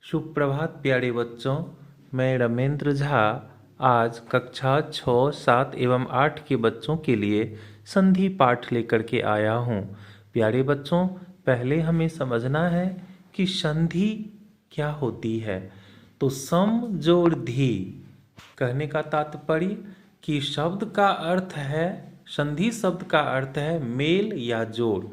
सुप्रभात प्यारे बच्चों, मैं रमेंद्र झा आज कक्षा 6, 7 एवं 8 के बच्चों के लिए संधि पाठ लेकर के आया हूँ। प्यारे बच्चों, पहले हमें समझना है कि संधि क्या होती है। तो सम जोड़ धी कहने का तात्पर्य कि शब्द का अर्थ है, संधि शब्द का अर्थ है मेल या जोड़।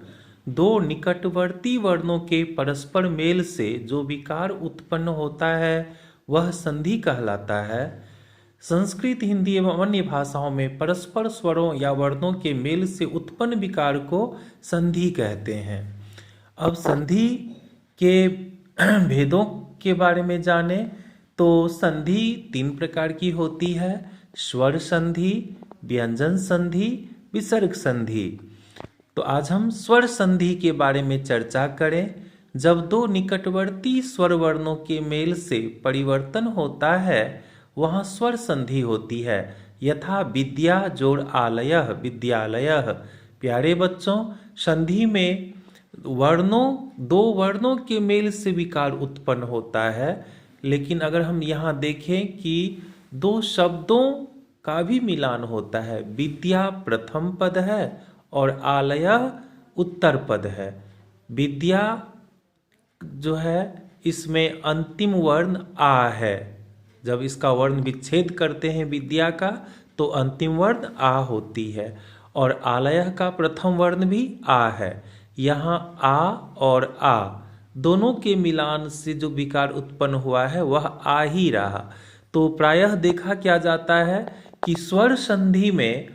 दो निकटवर्ती वर्णों के परस्पर मेल से जो विकार उत्पन्न होता है वह संधि कहलाता है। संस्कृत, हिंदी एवं अन्य भाषाओं में परस्पर स्वरों या वर्णों के मेल से उत्पन्न विकार को संधि कहते हैं। अब संधि के भेदों के बारे में जाने तो संधि 3 प्रकार की होती है: स्वर संधि, व्यंजन संधि, विसर्ग संधि। तो आज हम स्वर संधि के बारे में चर्चा करें। जब दो निकटवर्ती स्वर वर्णों के मेल से परिवर्तन होता है वहाँ स्वर संधि होती है। यथा विद्या जोड़ आलयः विद्यालयः। प्यारे बच्चों, संधि में दो वर्णों के मेल से विकार उत्पन्न होता है, लेकिन अगर हम यहाँ देखें कि दो शब्दों का भी मिलान होता है। विद्या प्रथम पद है और आलय उत्तर पद है। विद्या जो है इसमें अंतिम वर्ण आ है। जब इसका वर्ण विच्छेद करते हैं विद्या का तो अंतिम वर्ण आ होती है, और आलय का प्रथम वर्ण भी आ है। यहाँ आ और आ दोनों के मिलान से जो विकार उत्पन्न हुआ है वह आ ही रहा। तो प्रायः देखा क्या जाता है कि स्वर संधि में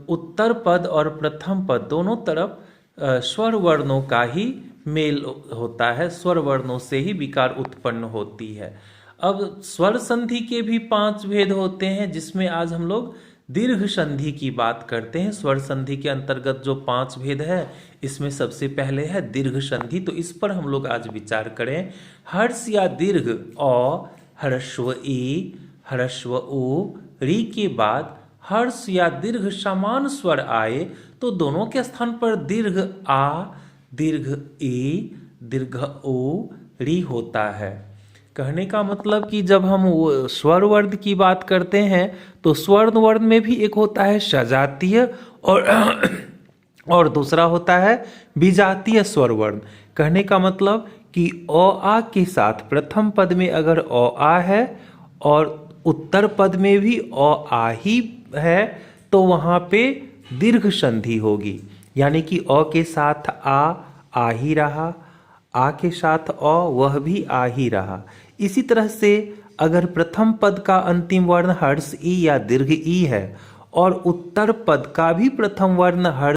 उत्तर पद और प्रथम पद दोनों तरफ स्वर वर्णों का ही मेल होता है, स्वर वर्णों से ही विकार उत्पन्न होती है। अब स्वर संधि के भी 5 भेद होते हैं, जिसमें आज हम लोग दीर्घ संधि की बात करते हैं। स्वर संधि के अंतर्गत जो 5 भेद है इसमें सबसे पहले है दीर्घ संधि। तो इस पर हम लोग आज विचार करें। हर्ष या दीर्घ अ, ह्रस्व ई, ह्रस्व उ, री के बाद हर्ष या दीर्घ समान स्वर आए तो दोनों के स्थान पर दीर्घ आ, दीर्घ ई, दीर्घ ओ, री होता है। कहने का मतलब कि जब हम स्वर वर्ण की बात करते हैं तो स्वर वर्ण में भी एक होता है सजातीय और दूसरा होता है विजातीय स्वर वर्ण। कहने का मतलब कि अ आ के साथ प्रथम पद में अगर अ आ है और उत्तर पद में भी अ आ ही है तो वहाँ पे दीर्घ संधि होगी, यानी कि अ के साथ आ ही रहा, आ के साथ अ वह भी आ ही रहा। इसी तरह से अगर प्रथम पद का अंतिम वर्ण हर्ष ई या दीर्घ ई है और उत्तर पद का भी प्रथम वर्ण हर्ष